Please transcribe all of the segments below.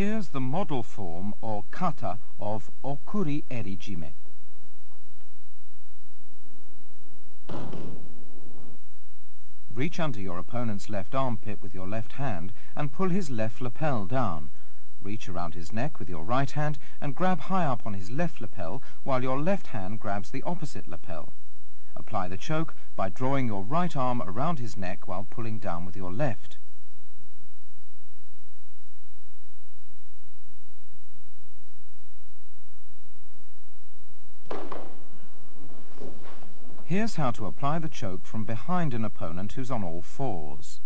Here's the model form or kata of okuri eri jime. Reach under your opponent's left armpit with your left hand and pull his left lapel down. Reach around his neck with your right hand and grab high up on his left lapel while your left hand grabs the opposite lapel. Apply the choke by drawing your right arm around his neck while pulling down with your left. Here's how to apply the choke from behind an opponent who's on all fours.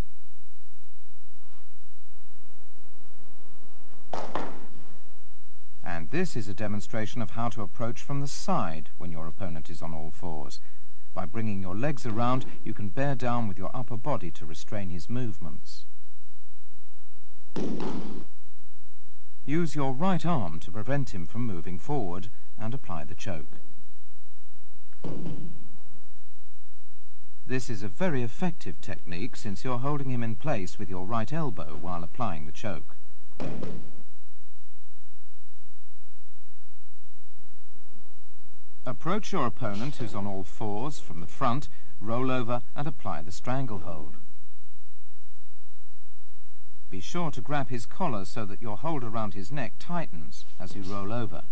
And this is a demonstration of how to approach from the side when your opponent is on all fours. By bringing your legs around, you can bear down with your upper body to restrain his movements. Use your right arm to prevent him from moving forward and apply the choke. This is a very effective technique since you're holding him in place with your right elbow while applying the choke. Approach your opponent who's on all fours from the front, roll over and apply the stranglehold. Be sure to grab his collar so that your hold around his neck tightens as you roll over.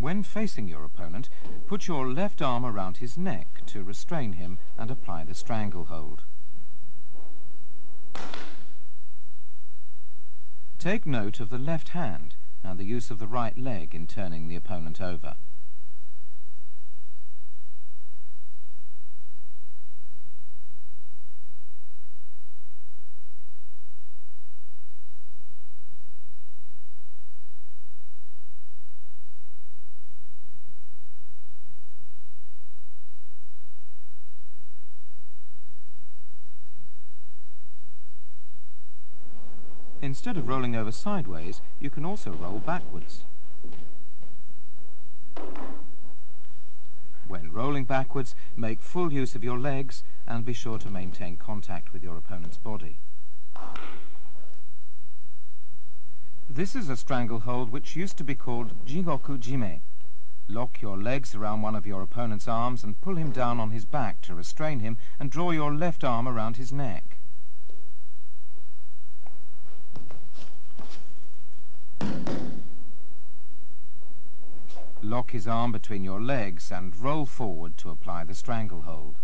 When facing your opponent, put your left arm around his neck to restrain him and apply the stranglehold. Take note of the left hand and the use of the right leg in turning the opponent over. Instead of rolling over sideways, you can also roll backwards. When rolling backwards, make full use of your legs and be sure to maintain contact with your opponent's body. This is a stranglehold which used to be called jigoku jime. Lock your legs around one of your opponent's arms and pull him down on his back to restrain him and draw your left arm around his neck. Lock his arm between your legs and roll forward to apply the stranglehold.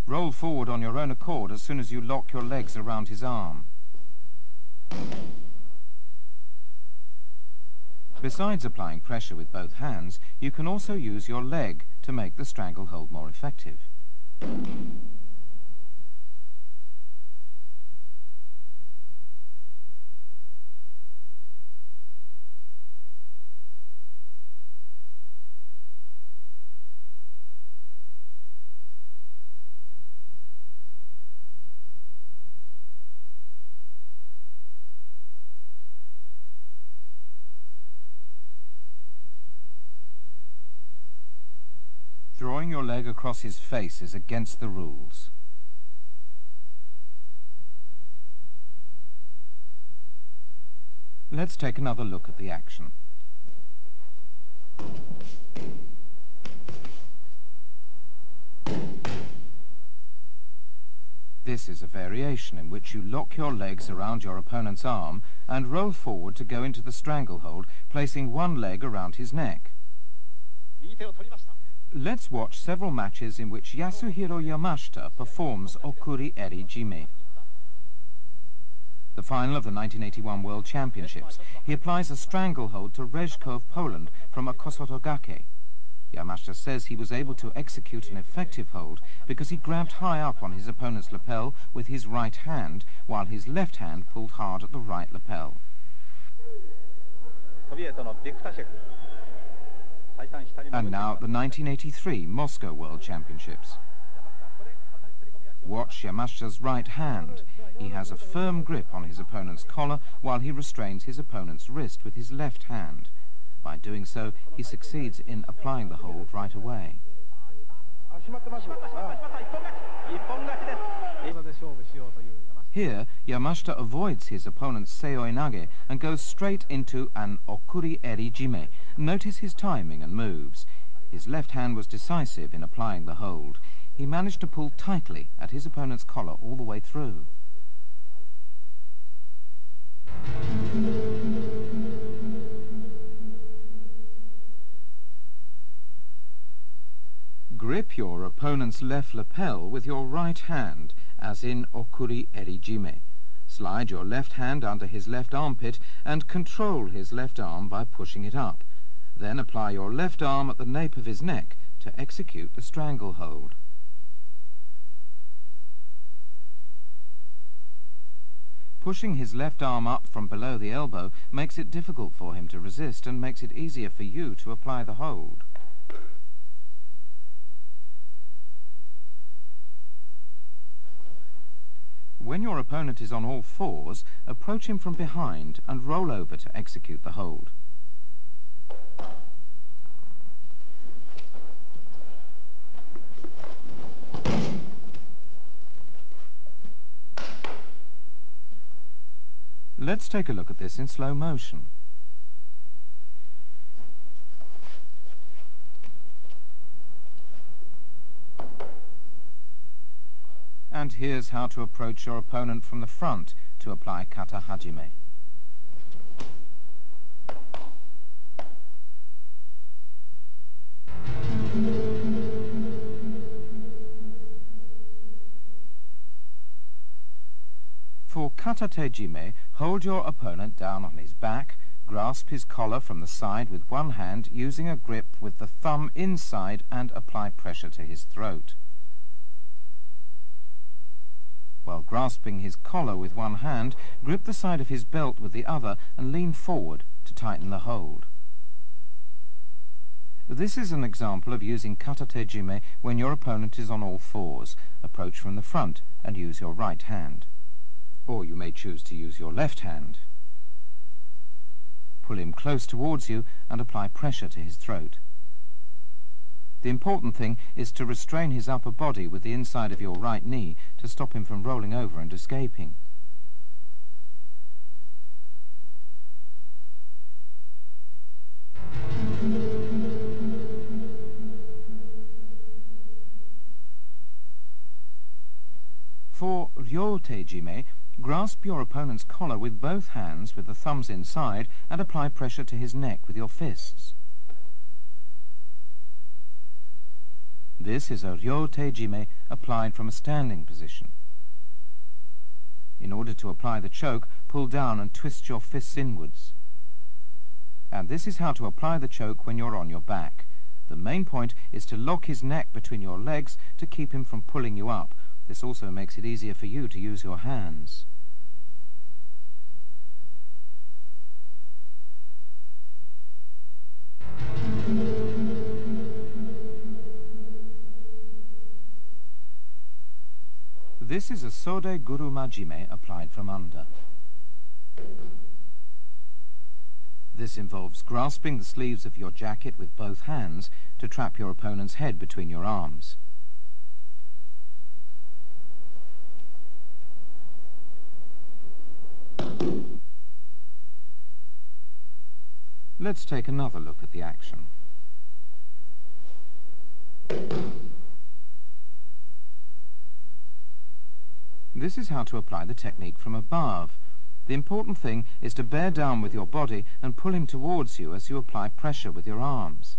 Roll forward on your own accord as soon as you lock your legs around his arm. Besides applying pressure with both hands, you can also use your leg to make the stranglehold more effective. Drawing your leg across his face is against the rules. Let's take another look at the action. This is a variation in which you lock your legs around your opponent's arm and roll forward to go into the stranglehold, placing one leg around his neck. Let's watch several matches in which Yasuhiro Yamashita performs okuri eri jime. The final of the 1981 World Championships, he applies a stranglehold to Rejko of Poland from a kosotogake. Yamashita says he was able to execute an effective hold because he grabbed high up on his opponent's lapel with his right hand, while his left hand pulled hard at the right lapel. And now the 1983 Moscow World Championships. Watch Yamashita's right hand. He has a firm grip on his opponent's collar while he restrains his opponent's wrist with his left hand. By doing so, he succeeds in applying the hold right away. Here, Yamashita avoids his opponent's seoi nage and goes straight into an okuri eri jime. Notice his timing and moves. His left hand was decisive in applying the hold. He managed to pull tightly at his opponent's collar all the way through. Grip your opponent's left lapel with your right hand, as in okuri eri jime. Slide your left hand under his left armpit and control his left arm by pushing it up. Then apply your left arm at the nape of his neck to execute the stranglehold. Pushing his left arm up from below the elbow makes it difficult for him to resist and makes it easier for you to apply the hold. When your opponent is on all fours, approach him from behind and roll over to execute the hold. Let's take a look at this in slow motion. And here's how to approach your opponent from the front to apply kata hajime. For kata tejime, hold your opponent down on his back, grasp his collar from the side with one hand using a grip with the thumb inside and apply pressure to his throat. While grasping his collar with one hand, grip the side of his belt with the other and lean forward to tighten the hold. This is an example of using kata tejime when your opponent is on all fours. Approach from the front and use your right hand. Or you may choose to use your left hand. Pull him close towards you and apply pressure to his throat. The important thing is to restrain his upper body with the inside of your right knee to stop him from rolling over and escaping. For ryo tejime, grasp your opponent's collar with both hands with the thumbs inside and apply pressure to his neck with your fists. This is a ryo tejime applied from a standing position. In order to apply the choke, pull down and twist your fists inwards. And this is how to apply the choke when you're on your back. The main point is to lock his neck between your legs to keep him from pulling you up. This also makes it easier for you to use your hands. This is a sode guru majime applied from under. This involves grasping the sleeves of your jacket with both hands to trap your opponent's head between your arms. Let's take another look at the action. This is how to apply the technique from above. The important thing is to bear down with your body and pull him towards you as you apply pressure with your arms.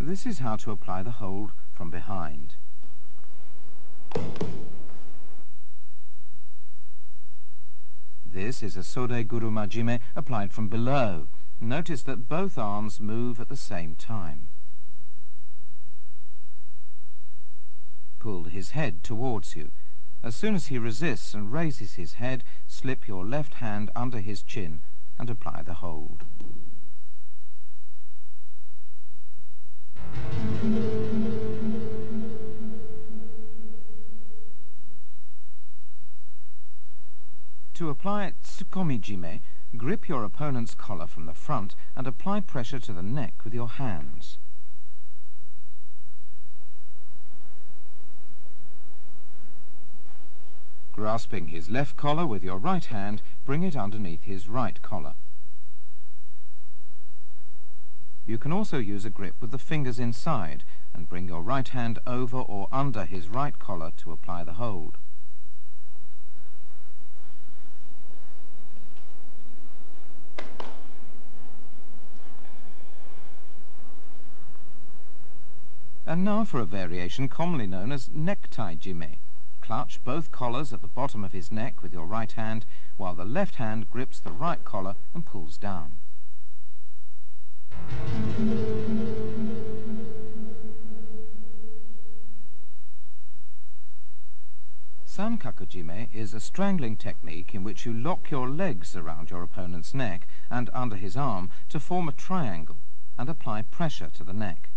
This is how to apply the hold from behind. This is a sode guru majime applied from below. Notice that both arms move at the same time. Pull his head towards you. As soon as he resists and raises his head, slip your left hand under his chin and apply the hold. To apply tsukomijime, grip your opponent's collar from the front and apply pressure to the neck with your hands. Grasping his left collar with your right hand, bring it underneath his right collar. You can also use a grip with the fingers inside and bring your right hand over or under his right collar to apply the hold. And now for a variation commonly known as necktie jime. Clutch both collars at the bottom of his neck with your right hand, while the left hand grips the right collar and pulls down. Sankakujime is a strangling technique in which you lock your legs around your opponent's neck and under his arm to form a triangle and apply pressure to the neck.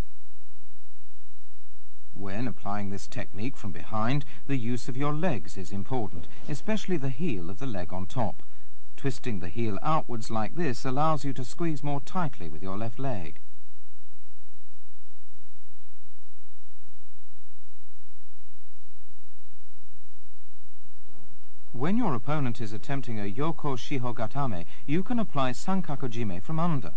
When applying this technique from behind, the use of your legs is important, especially the heel of the leg on top. Twisting the heel outwards like this allows you to squeeze more tightly with your left leg. When your opponent is attempting a yoko shihogatame, you can apply sankakujime from under.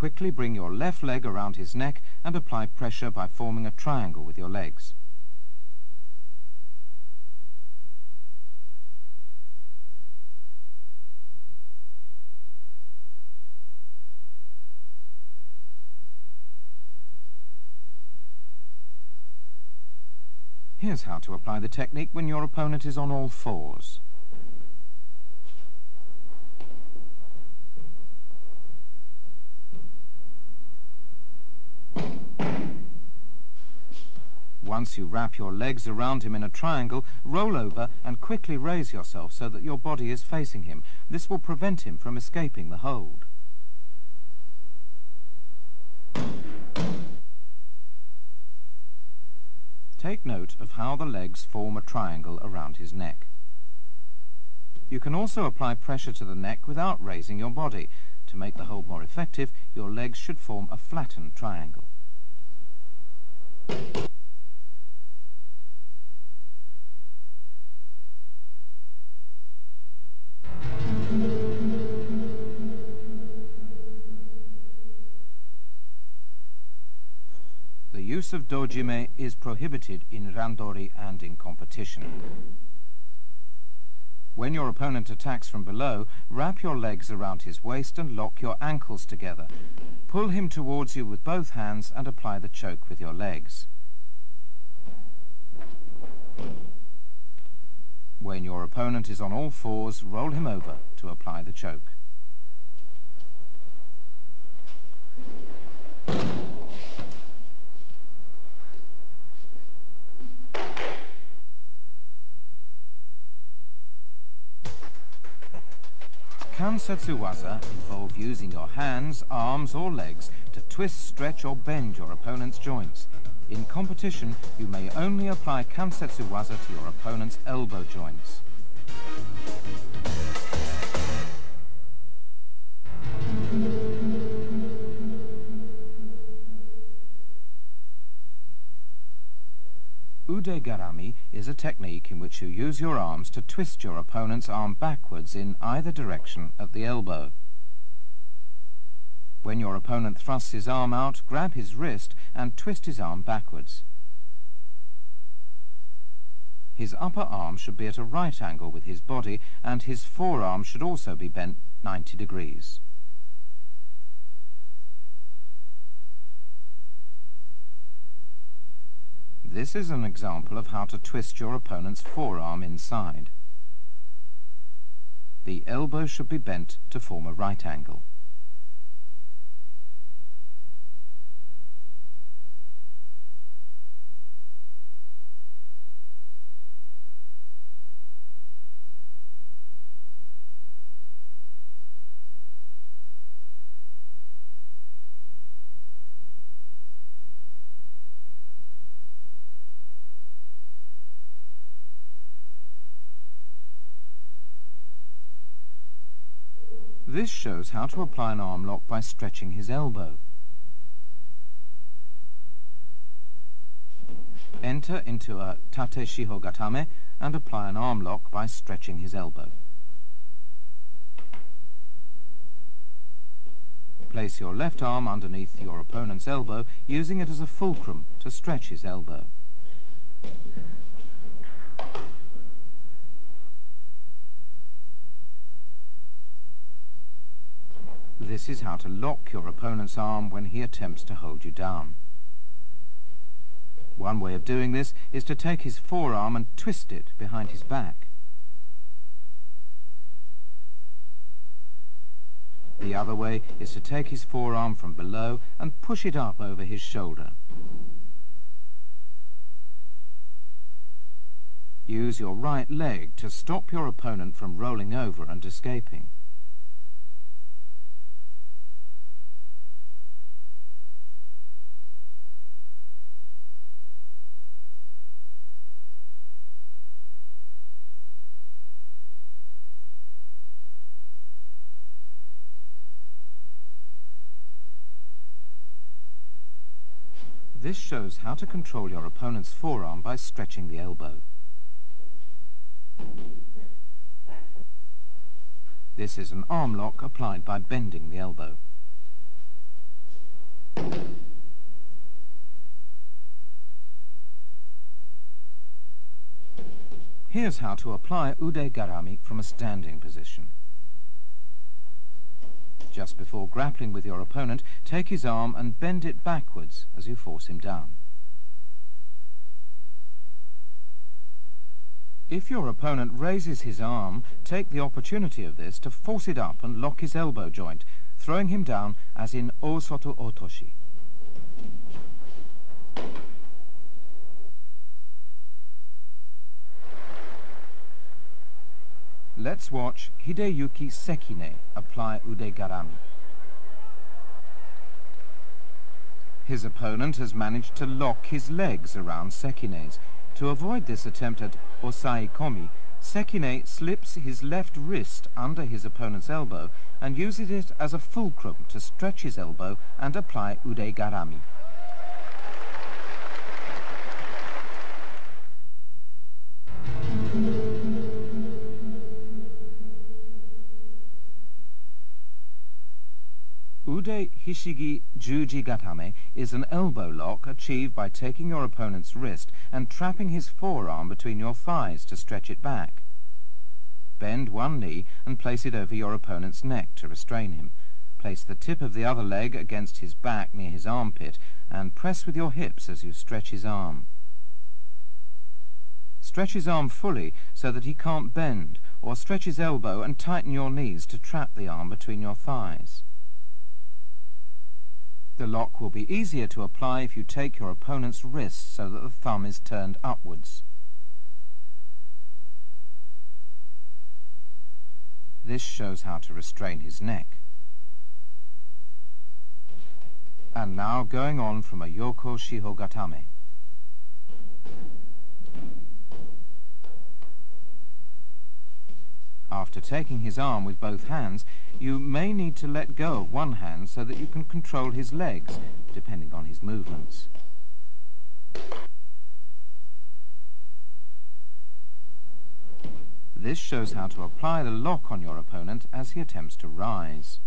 Quickly bring your left leg around his neck and apply pressure by forming a triangle with your legs. Here's how to apply the technique when your opponent is on all fours. Once you wrap your legs around him in a triangle, roll over and quickly raise yourself so that your body is facing him. This will prevent him from escaping the hold. Take note of how the legs form a triangle around his neck. You can also apply pressure to the neck without raising your body. To make the hold more effective, your legs should form a flattened triangle. The use of dojime is prohibited in randori and in competition. When your opponent attacks from below, wrap your legs around his waist and lock your ankles together. Pull him towards you with both hands and apply the choke with your legs. When your opponent is on all fours, roll him over to apply the choke. Kansetsuwaza involve using your hands, arms or legs to twist, stretch or bend your opponent's joints. In competition, you may only apply kansetsuwaza to your opponent's elbow joints. Ude-garami is a technique in which you use your arms to twist your opponent's arm backwards in either direction at the elbow. When your opponent thrusts his arm out, grab his wrist and twist his arm backwards. His upper arm should be at a right angle with his body, and his forearm should also be bent 90 degrees. This is an example of how to twist your opponent's forearm inside. The elbow should be bent to form a right angle. This shows how to apply an arm lock by stretching his elbow. Enter into a tate shiho gatame and apply an arm lock by stretching his elbow. Place your left arm underneath your opponent's elbow, using it as a fulcrum to stretch his elbow. This is how to lock your opponent's arm when he attempts to hold you down. One way of doing this is to take his forearm and twist it behind his back. The other way is to take his forearm from below and push it up over his shoulder. Use your right leg to stop your opponent from rolling over and escaping. This shows how to control your opponent's forearm by stretching the elbow. This is an arm lock applied by bending the elbow. Here's how to apply ude garami from a standing position. Just before grappling with your opponent, take his arm and bend it backwards as you force him down. If your opponent raises his arm, take the opportunity of this to force it up and lock his elbow joint, throwing him down as in Osoto Otoshi. Let's watch Hideyuki Sekine apply ude garami. His opponent has managed to lock his legs around Sekine's. To avoid this attempt at osai komi, Sekine slips his left wrist under his opponent's elbow and uses it as a fulcrum to stretch his elbow and apply ude garami. Ude hishigi juji gatame is an elbow lock achieved by taking your opponent's wrist and trapping his forearm between your thighs to stretch it back. Bend one knee and place it over your opponent's neck to restrain him. Place the tip of the other leg against his back near his armpit and press with your hips as you stretch his arm. Stretch his arm fully so that he can't bend, or stretch his elbow and tighten your knees to trap the arm between your thighs. The lock will be easier to apply if you take your opponent's wrist so that the thumb is turned upwards. This shows how to restrain his neck. And now going on from a Yoko Shiho Gatame. After taking his arm with both hands, you may need to let go of one hand so that you can control his legs, depending on his movements. This shows how to apply the lock on your opponent as he attempts to rise.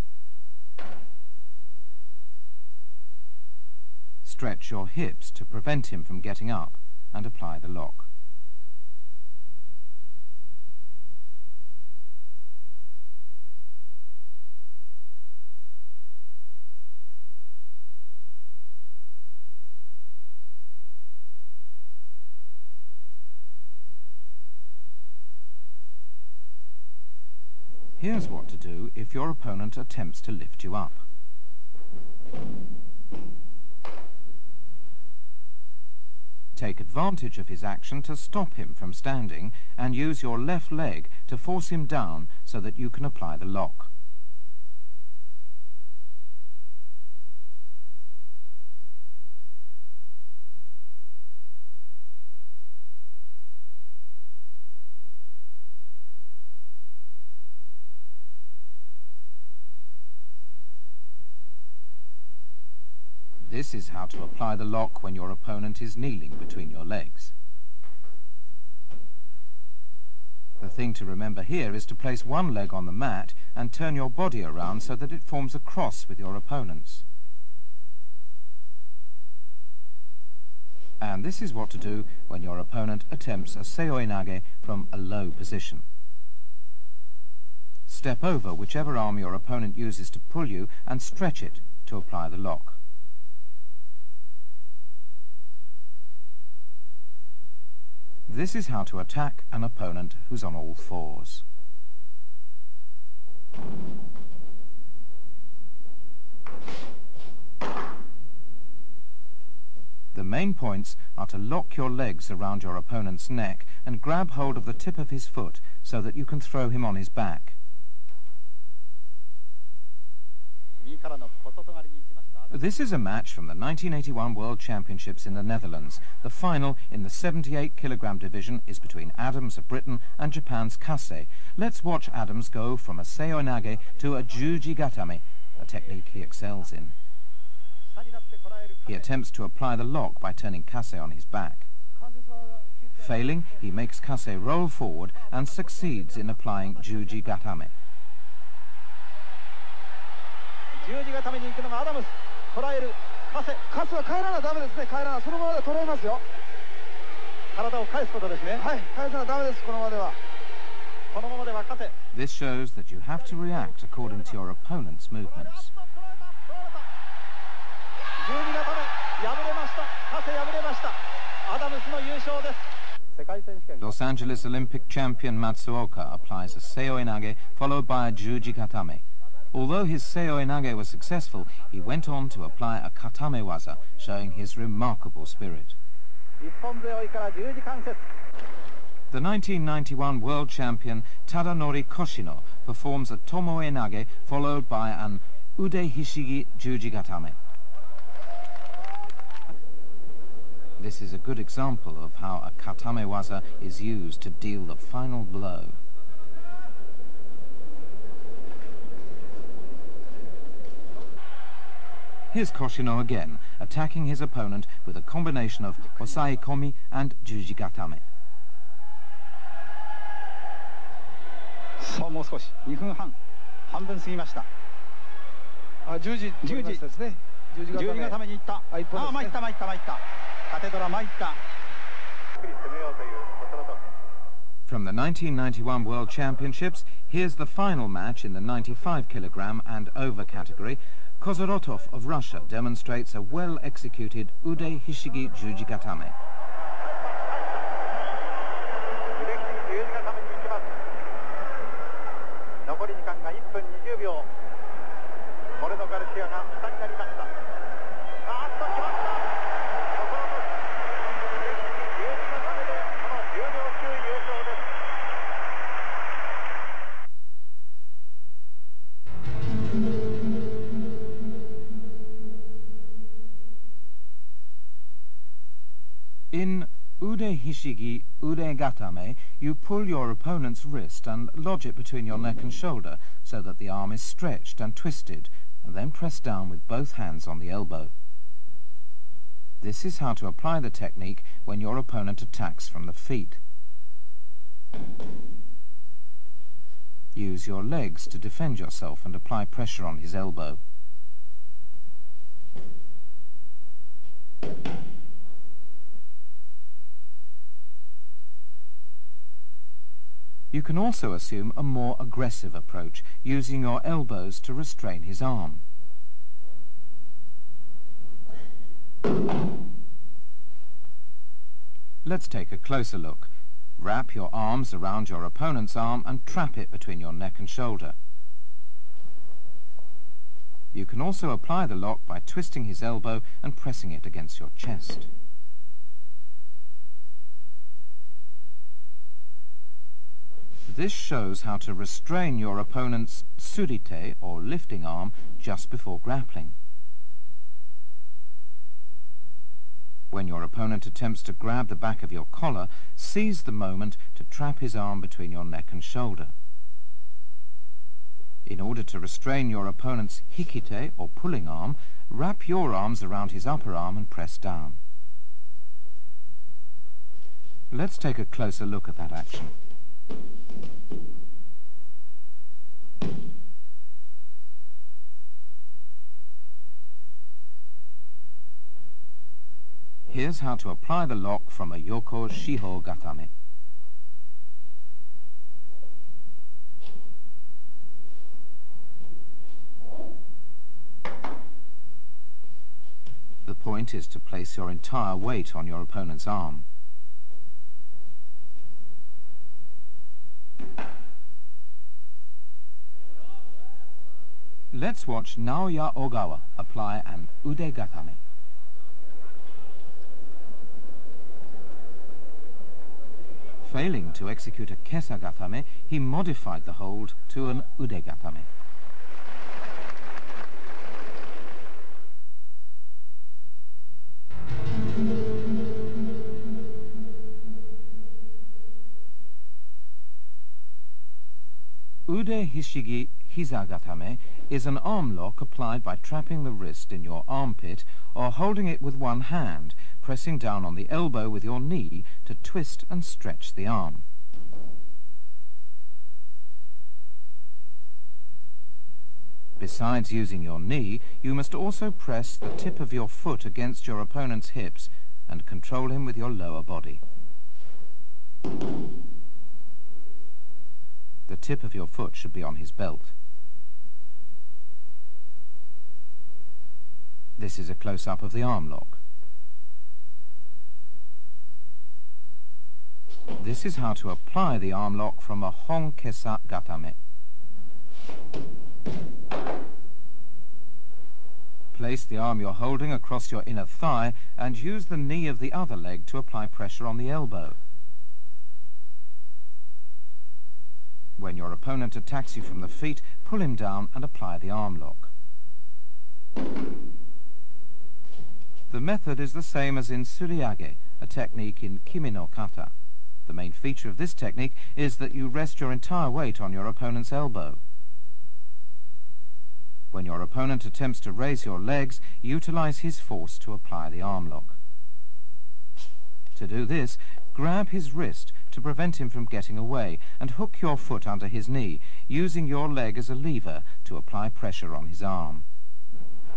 Stretch your hips to prevent him from getting up and apply the lock. Here's what to do if your opponent attempts to lift you up. Take advantage of his action to stop him from standing and use your left leg to force him down so that you can apply the lock. This is how to apply the lock when your opponent is kneeling between your legs. The thing to remember here is to place one leg on the mat and turn your body around so that it forms a cross with your opponent's. And this is what to do when your opponent attempts a seoi nage from a low position. Step over whichever arm your opponent uses to pull you and stretch it to apply the lock. This is how to attack an opponent who's on all fours. The main points are to lock your legs around your opponent's neck and grab hold of the tip of his foot so that you can throw him on his back. This is a match from the 1981 World Championships in the Netherlands. The final in the 78-kilogram division is between Adams of Britain and Japan's Kase. Let's watch Adams go from a seoi nage to a juji gatame, a technique he excels in. He attempts to apply the lock by turning Kase on his back. Failing, he makes Kase roll forward and succeeds in applying juji gatame. This shows that you have to react according to your opponent's movements. Los Angeles Olympic champion Matsuoka applies a seoi nage followed by a juji gatame. Although his seoi nage was successful, he went on to apply a katame waza, showing his remarkable spirit. The 1991 world champion Tadanori Koshino performs a tomoe nage followed by an ude hishigi juji gatame. This is a good example of how a katame waza is used to deal the final blow. Here's Koshino again, attacking his opponent with a combination of osai komi and juji gatame. From the 1991 World Championships, here's the final match in the 95-kilogram and over category. Kozorotov of Russia demonstrates a well-executed ude hishigi juji gatame. In ude hishigi ude gatame, you pull your opponent's wrist and lodge it between your neck and shoulder so that the arm is stretched and twisted, and then press down with both hands on the elbow. This is how to apply the technique when your opponent attacks from the feet. Use your legs to defend yourself and apply pressure on his elbow. You can also assume a more aggressive approach, using your elbows to restrain his arm. Let's take a closer look. Wrap your arms around your opponent's arm and trap it between your neck and shoulder. You can also apply the lock by twisting his elbow and pressing it against your chest. This shows how to restrain your opponent's surite, or lifting arm, just before grappling. When your opponent attempts to grab the back of your collar, seize the moment to trap his arm between your neck and shoulder. In order to restrain your opponent's hikite, or pulling arm, wrap your arms around his upper arm and press down. Let's take a closer look at that action. Here's how to apply the lock from a yoko shiho gatame. The point is to place your entire weight on your opponent's arm. Let's watch Naoya Ogawa apply an ude gatame. Failing to execute a kesa gatame, he modified the hold to an ude gatame. Ude hishigi hiza gatame is an arm lock applied by trapping the wrist in your armpit or holding it with one hand, pressing down on the elbow with your knee to twist and stretch the arm. Besides using your knee, you must also press the tip of your foot against your opponent's hips and control him with your lower body. The tip of your foot should be on his belt. This is a close-up of the arm lock. This is how to apply the arm lock from a hon kesa gatame. Place the arm you're holding across your inner thigh and use the knee of the other leg to apply pressure on the elbow. When your opponent attacks you from the feet, pull him down and apply the arm lock. The method is the same as in suriage, a technique in kimi no kata. The main feature of this technique is that you rest your entire weight on your opponent's elbow. When your opponent attempts to raise your legs, utilize his force to apply the arm lock. To do this, grab his wrist to prevent him from getting away and hook your foot under his knee, using your leg as a lever to apply pressure on his arm.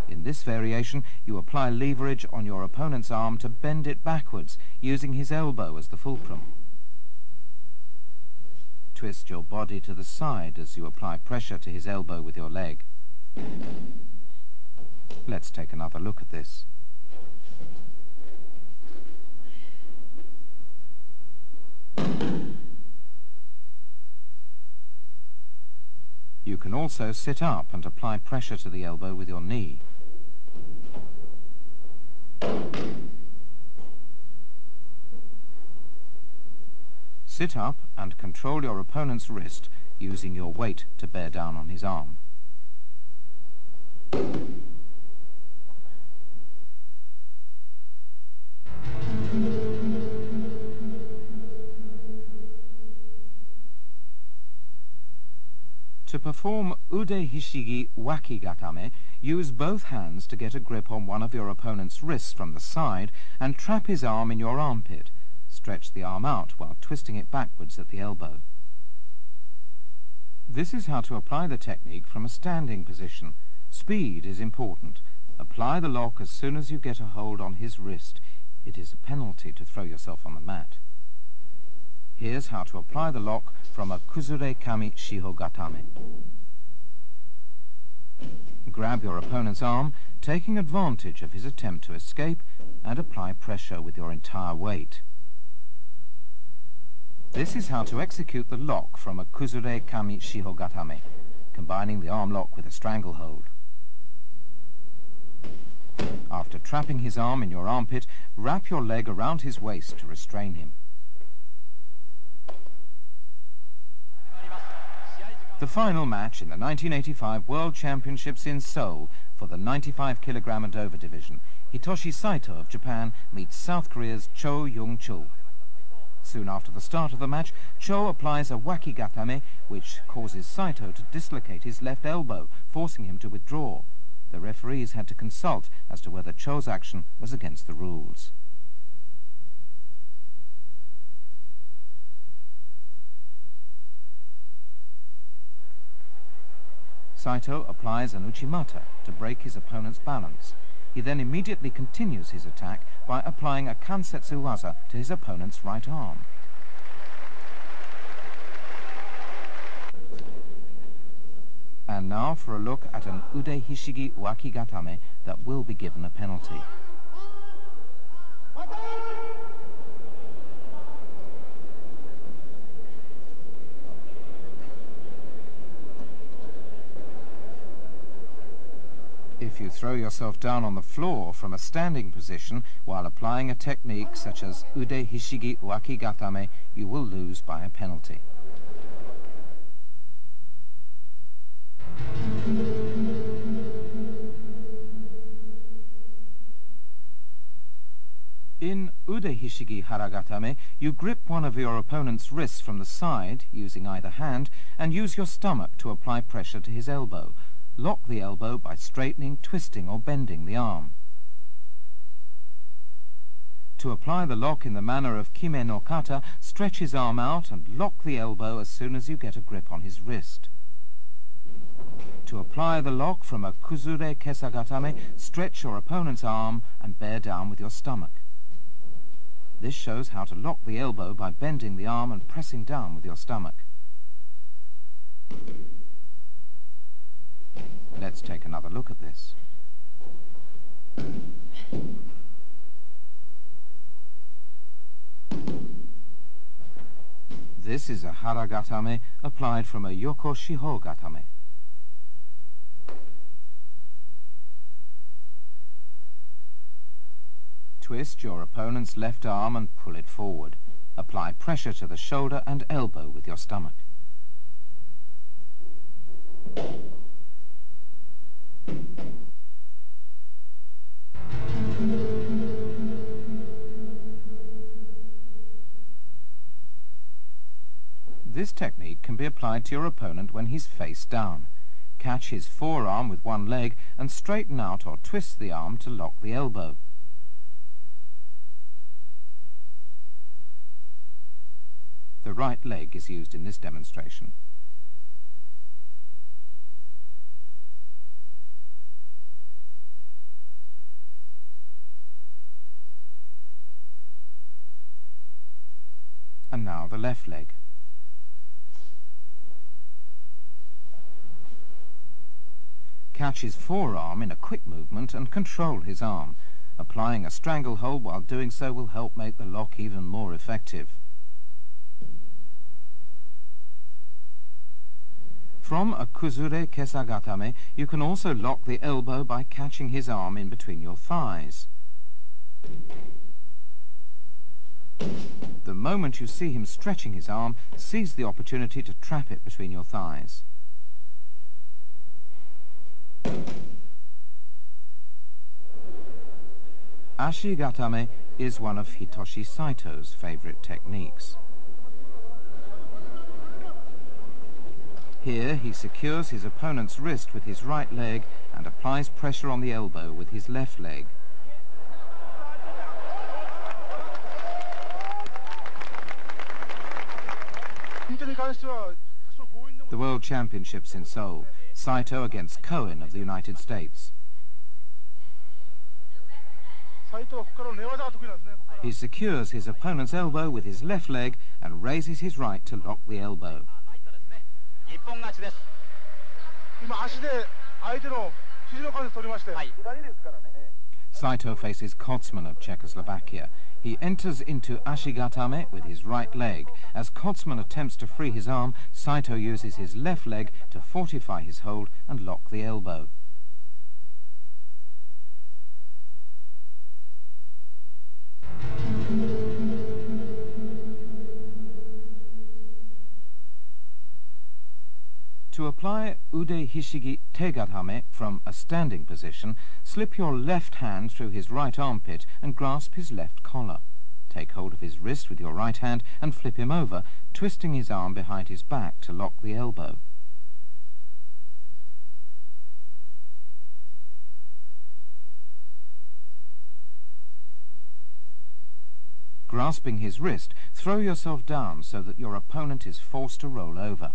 In this variation, you apply leverage on your opponent's arm to bend it backwards, using his elbow as the fulcrum. Twist your body to the side as you apply pressure to his elbow with your leg. Let's take another look at this. You can also sit up and apply pressure to the elbow with your knee. Sit up and control your opponent's wrist, using your weight to bear down on his arm. To perform ude hishigi waki gatame, use both hands to get a grip on one of your opponent's wrists from the side and trap his arm in your armpit. Stretch the arm out while twisting it backwards at the elbow. This is how to apply the technique from a standing position. Speed is important. Apply the lock as soon as you get a hold on his wrist. It is a penalty to throw yourself on the mat. Here's how to apply the lock from a kuzure kami shiho gatame. Grab your opponent's arm, taking advantage of his attempt to escape, and apply pressure with your entire weight. This is how to execute the lock from a kuzure kami shiho gatame, combining the arm lock with a stranglehold. After trapping his arm in your armpit, wrap your leg around his waist to restrain him. The final match in the 1985 World Championships in Seoul for the 95 kg and over division. Hitoshi Saito of Japan meets South Korea's Cho Young-chul. Soon after the start of the match, Cho applies a wakigatame, which causes Saito to dislocate his left elbow, forcing him to withdraw. The referees had to consult as to whether Cho's action was against the rules. Saito applies an uchimata to break his opponent's balance. He then immediately continues his attack by applying a kansetsu waza to his opponent's right arm. And now for a look at an ude hishigi wakigatame that will be given a penalty. If you throw yourself down on the floor from a standing position while applying a technique such as ude hishigi wakigatame, you will lose by a penalty. In ude hishigi haragatame, you grip one of your opponent's wrists from the side, using either hand, and use your stomach to apply pressure to his elbow. Lock the elbow by straightening, twisting or bending the arm. To apply the lock in the manner of kime no kata, stretch his arm out and lock the elbow as soon as you get a grip on his wrist. To apply the lock from a kuzure kesagatame, stretch your opponent's arm and bear down with your stomach. This shows how to lock the elbow by bending the arm and pressing down with your stomach. Let's take another look at this. This is a haragatame applied from a yoko shiho gatame. Twist your opponent's left arm and pull it forward. Apply pressure to the shoulder and elbow with your stomach. This technique can be applied to your opponent when he's face down. Catch his forearm with one leg and straighten out or twist the arm to lock the elbow. The right leg is used in this demonstration. And now the left leg. Catch his forearm in a quick movement and control his arm. Applying a stranglehold while doing so will help make the lock even more effective. From a kuzure kesagatame, you can also lock the elbow by catching his arm in between your thighs. The moment you see him stretching his arm, seize the opportunity to trap it between your thighs. Ashigatame is one of Hitoshi Saito's favorite techniques. Here he secures his opponent's wrist with his right leg and applies pressure on the elbow with his left leg. The World Championships in Seoul, Saito against Cohen of the United States. He secures his opponent's elbow with his left leg and raises his right to lock the elbow. Saito faces Kotsman of Czechoslovakia. He enters into Ashigatame with his right leg. As Kotsman attempts to free his arm, Saito uses his left leg to fortify his hold and lock the elbow. To apply ude hishigi tegatame from a standing position, slip your left hand through his right armpit and grasp his left collar. Take hold of his wrist with your right hand and flip him over, twisting his arm behind his back to lock the elbow. Grasping his wrist, throw yourself down so that your opponent is forced to roll over.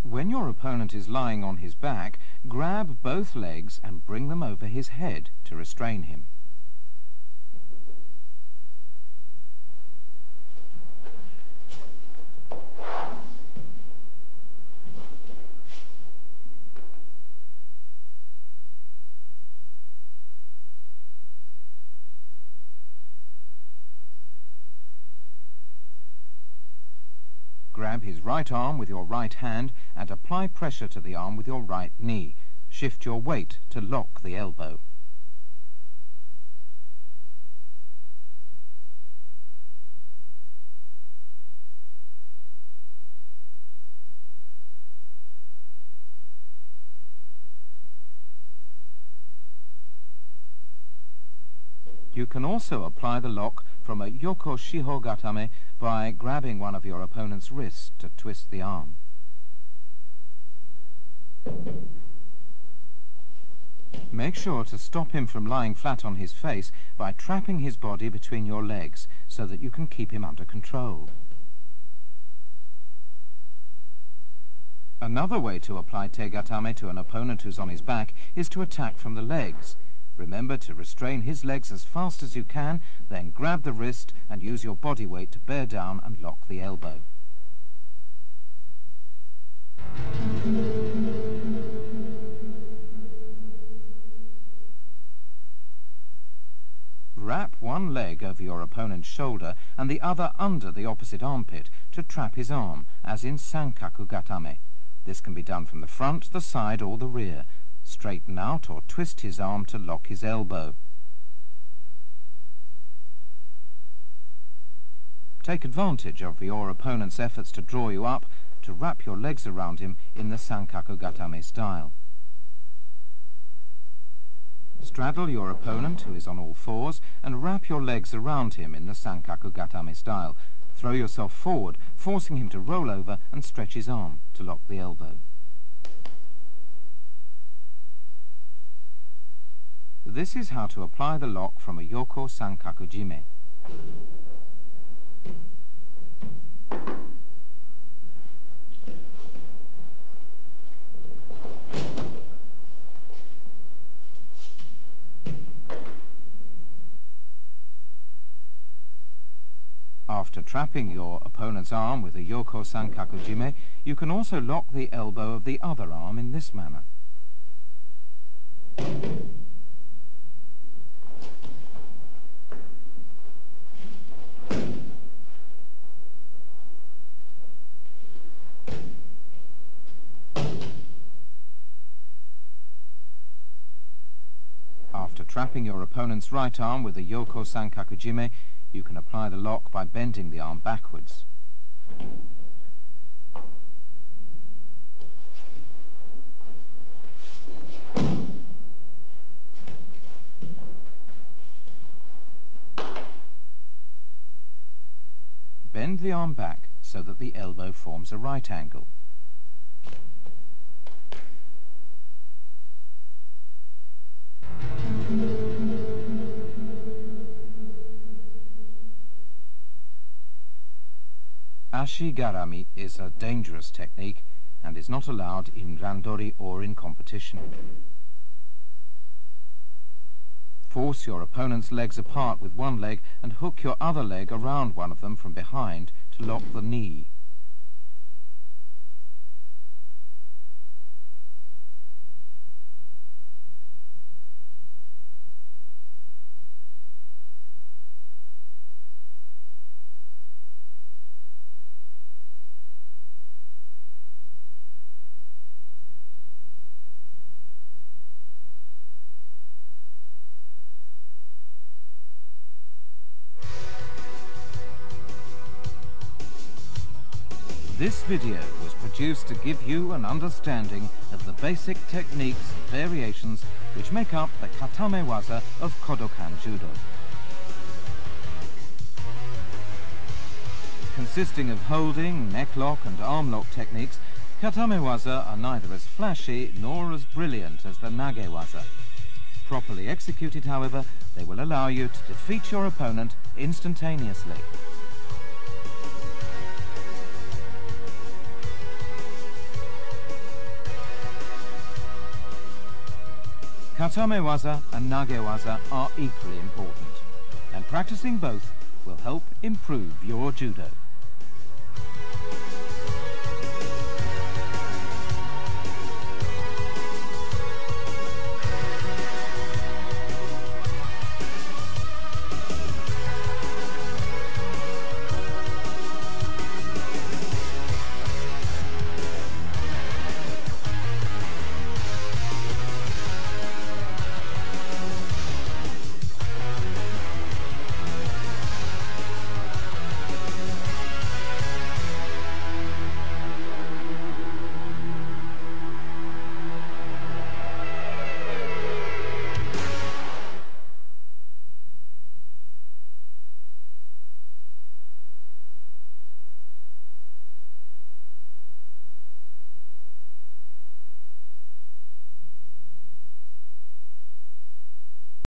When your opponent is lying on his back, grab both legs and bring them over his head to restrain him. Grab his right arm with your right hand and apply pressure to the arm with your right knee. Shift your weight to lock the elbow. You can also apply the lock from a yoko shiho gatame by grabbing one of your opponent's wrists to twist the arm. Make sure to stop him from lying flat on his face by trapping his body between your legs so that you can keep him under control. Another way to apply te gatame to an opponent who's on his back is to attack from the legs. Remember to restrain his legs as fast as you can, then grab the wrist and use your body weight to bear down and lock the elbow. Wrap one leg over your opponent's shoulder and the other under the opposite armpit to trap his arm, as in sankaku gatame. This can be done from the front, the side or the rear. Straighten out or twist his arm to lock his elbow. Take advantage of your opponent's efforts to draw you up to wrap your legs around him in the sankaku gatame style. Straddle your opponent, who is on all fours, and wrap your legs around him in the sankaku gatame style. Throw yourself forward, forcing him to roll over and stretch his arm to lock the elbow. This is how to apply the lock from a yoko sankaku jime. After trapping your opponent's arm with a yoko sankaku jime, you can also lock the elbow of the other arm in this manner. After trapping your opponent's right arm with a yoko sankaku jime, you can apply the lock by bending the arm backwards. Bend the arm back so that the elbow forms a right angle. Ashi-garami is a dangerous technique and is not allowed in randori or in competition. Force your opponent's legs apart with one leg and hook your other leg around one of them from behind to lock the knee. This video was produced to give you an understanding of the basic techniques and variations which make up the Katamewaza of Kodokan Judo. Consisting of holding, neck lock and arm lock techniques, Katamewaza are neither as flashy nor as brilliant as the Newaza. Properly executed, however, they will allow you to defeat your opponent instantaneously. Katamewaza and Newaza are equally important, and practicing both will help improve your judo.